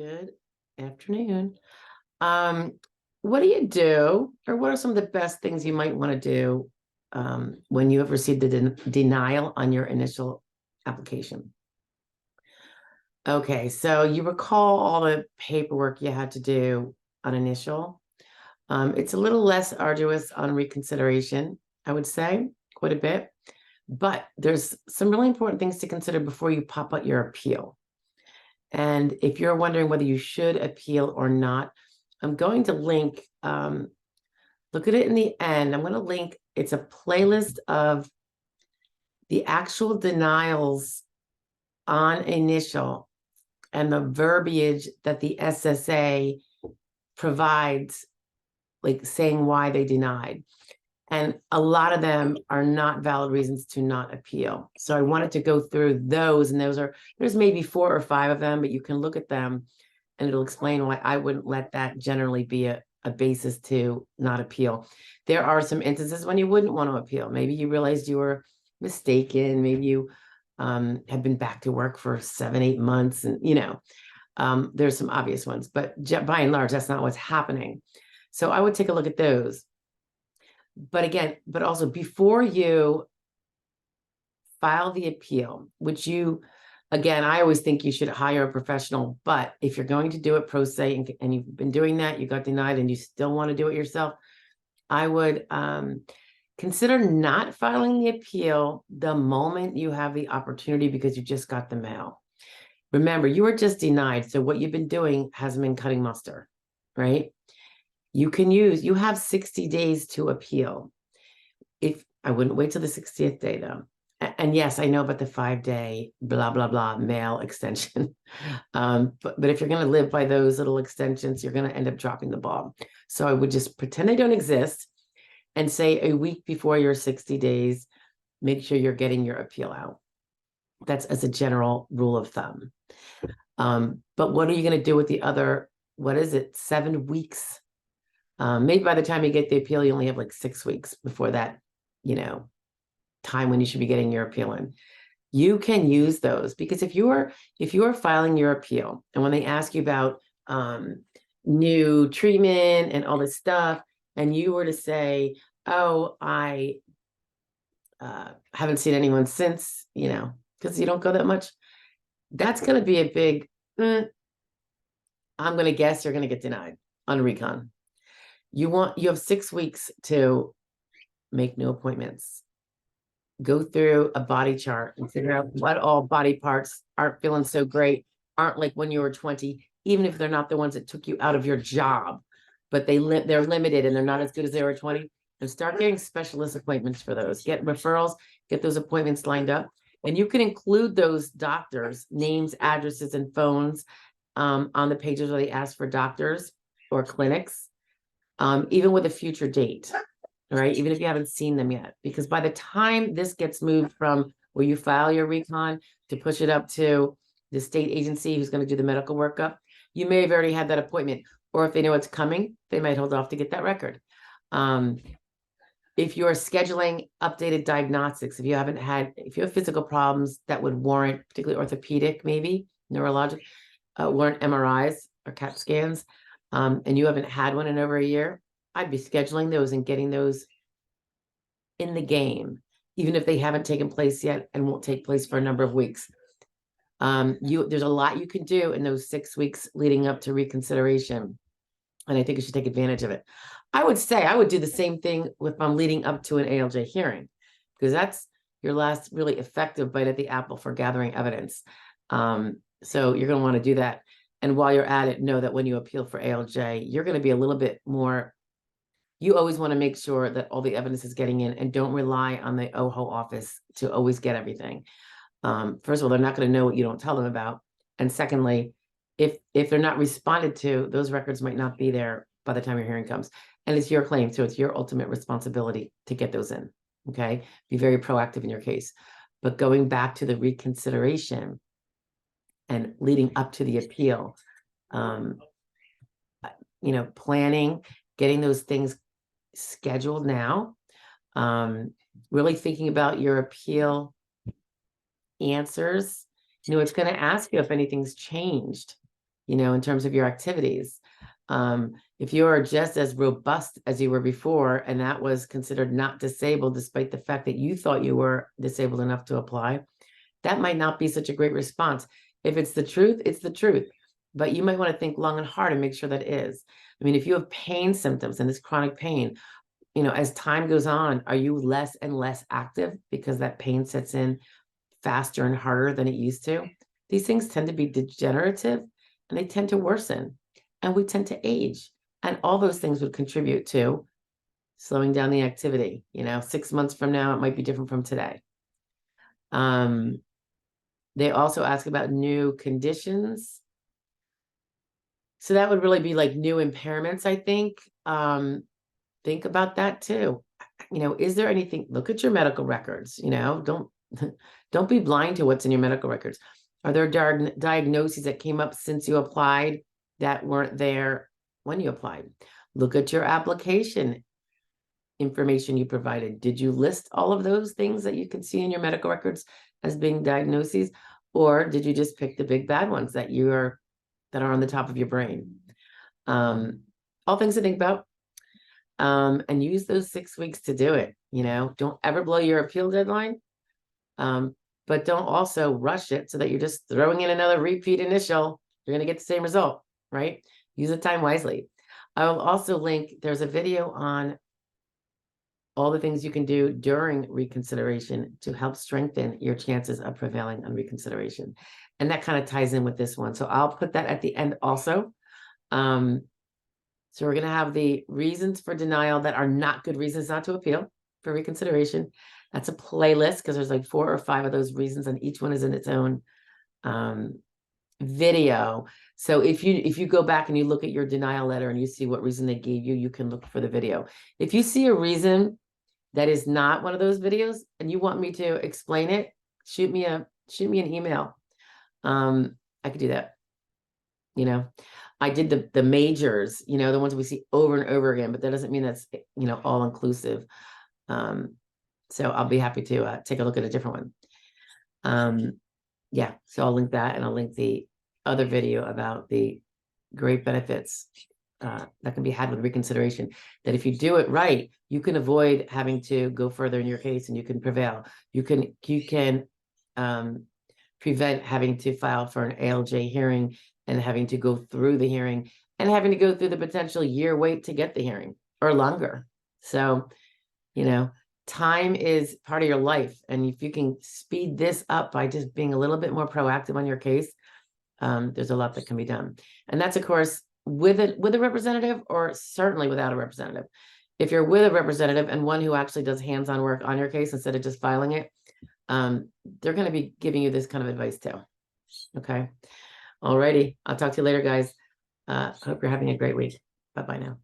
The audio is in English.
Good afternoon. Um, what do you do, or what are some of the best things you might want to do when you have received a denial on your initial application? Okay, so you recall all the paperwork you had to do on initial. It's a little less arduous on reconsideration, I would say, quite a bit. But there's some really important things to consider before you pop out your appeal. And if you're wondering whether you should appeal or not, I'm going to link, look at it in the end. I'm going to link, it's a playlist of the actual denials on initial and the verbiage that the SSA provides, like saying why they denied. And a lot of them are not valid reasons to not appeal. So I wanted to go through those, and there's maybe 4 or 5 of them, but you can look at them and it'll explain why I wouldn't let that generally be a basis to not appeal. There are some instances when you wouldn't want to appeal. Maybe you realized you were mistaken. Maybe you have been back to work for 7, 8 months, and there's some obvious ones, but by and large, that's not what's happening. So I would take a look at those. But again, but also before you file the appeal, which again, I always think you should hire a professional, but if you're going to do it pro se and you've been doing that, you got denied and you still want to do it yourself, I would consider not filing the appeal the moment you have the opportunity because you just got the mail. Remember, you were just denied. So what you've been doing hasn't been cutting mustard, right? You have 60 days to appeal. If I wouldn't wait till the 60th day though. And yes, I know about the 5-day blah, blah, blah mail extension. But if you're going to live by those little extensions, you're going to end up dropping the ball. So I would just pretend they don't exist and say a week before your 60 days, make sure you're getting your appeal out. That's as a general rule of thumb. But what are you going to do with the other, 7 weeks? Maybe by the time you get the appeal, you only have like 6 weeks before that, time when you should be getting your appeal in. You can use those because if you are filing your appeal and when they ask you about new treatment and all this stuff, and you were to say, oh, I haven't seen anyone since, because you don't go that much, that's going to be a big, I'm going to guess you're going to get denied on recon. You have 6 weeks to make new appointments. Go through a body chart and figure out what all body parts aren't feeling so great, aren't like when you were 20, even if they're not the ones that took you out of your job, but they're limited and they're not as good as they were 20. And start getting specialist appointments for those. Get referrals, get those appointments lined up. And you can include those doctors' names, addresses, and phones on the pages where they ask for doctors or clinics, even with a future date. All right, even if you haven't seen them yet, because by the time this gets moved from where you file your recon to push it up to the state agency who's going to do the medical workup, you may have already had that appointment, or if they know it's coming, they might hold off to get that record. If you're scheduling updated diagnostics, if you have physical problems that would warrant, particularly orthopedic, maybe neurologic, warrant MRIs or CAT scans, and you haven't had one in over a year, I'd be scheduling those and getting those in the game, even if they haven't taken place yet and won't take place for a number of weeks. There's a lot you can do in those 6 weeks leading up to reconsideration. And I think you should take advantage of it. I would say I would do the same thing if I'm leading up to an ALJ hearing, because that's your last really effective bite at the apple for gathering evidence. So you're going to want to do that. And while you're at it, know that when you appeal for ALJ, you're going to be a little bit more. You always want to make sure that all the evidence is getting in and don't rely on the OHO office to always get everything. First of all, they're not going to know what you don't tell them about. And secondly, if they're not responded to, those records might not be there by the time your hearing comes. And it's your claim, so it's your ultimate responsibility to get those in, okay? Be very proactive in your case. But going back to the reconsideration and leading up to the appeal, planning, getting those things scheduled now, really thinking about your appeal answers. It's going to ask you if anything's changed in terms of your activities. If you are just as robust as you were before, and that was considered not disabled, despite the fact that you thought you were disabled enough to apply, that might not be such a great response. If it's the truth, it's the truth. But you might want to think long and hard and make sure that is. I mean, if you have pain symptoms and this chronic pain, as time goes on, are you less and less active because that pain sets in faster and harder than it used to? These things tend to be degenerative and they tend to worsen, and we tend to age. And all those things would contribute to slowing down the activity. 6 months from now, it might be different from today. They also ask about new conditions. So that would really be like new impairments, I think. Think about that too. Is there anything? Look at your medical records. Don't be blind to what's in your medical records. Are there diagnoses that came up since you applied that weren't there when you applied? Look at your application information you provided. Did you list all of those things that you can see in your medical records as being diagnoses, or did you just pick the big bad ones that are on the top of your brain? All things to think about. And use those 6 weeks to do it. Don't ever blow your appeal deadline. But don't also rush it so that you're just throwing in another repeat initial. You're going to get the same result, right? Use the time wisely. I will also link, there's a video on all the things you can do during reconsideration to help strengthen your chances of prevailing on reconsideration. And that kind of ties in with this one. So I'll put that at the end also. So we're going to have the reasons for denial that are not good reasons not to appeal for reconsideration. That's a playlist because there's like 4 or 5 of those reasons, and each one is in its own video. So if you go back and you look at your denial letter and you see what reason they gave you, you can look for the video. If you see a reason that is not one of those videos and you want me to explain it, shoot me an email. I could do that. I did the majors, the ones we see over and over again, but that doesn't mean that's, all inclusive. So I'll be happy to take a look at a different one. Yeah, so I'll link that, and I'll link the other video about the great benefits that can be had with reconsideration, that if you do it right, you can avoid having to go further in your case and you can prevail. You can prevent having to file for an ALJ hearing and having to go through the hearing and having to go through the potential year wait to get the hearing or longer. So, time is part of your life. And if you can speed this up by just being a little bit more proactive on your case, there's a lot that can be done. And that's, of course, with a representative, or certainly without a representative. If you're with a representative and one who actually does hands-on work on your case instead of just filing it, they're going to be giving you this kind of advice too. Okay. Alrighty. I'll talk to you later, guys. Hope you're having a great week. Bye-bye now.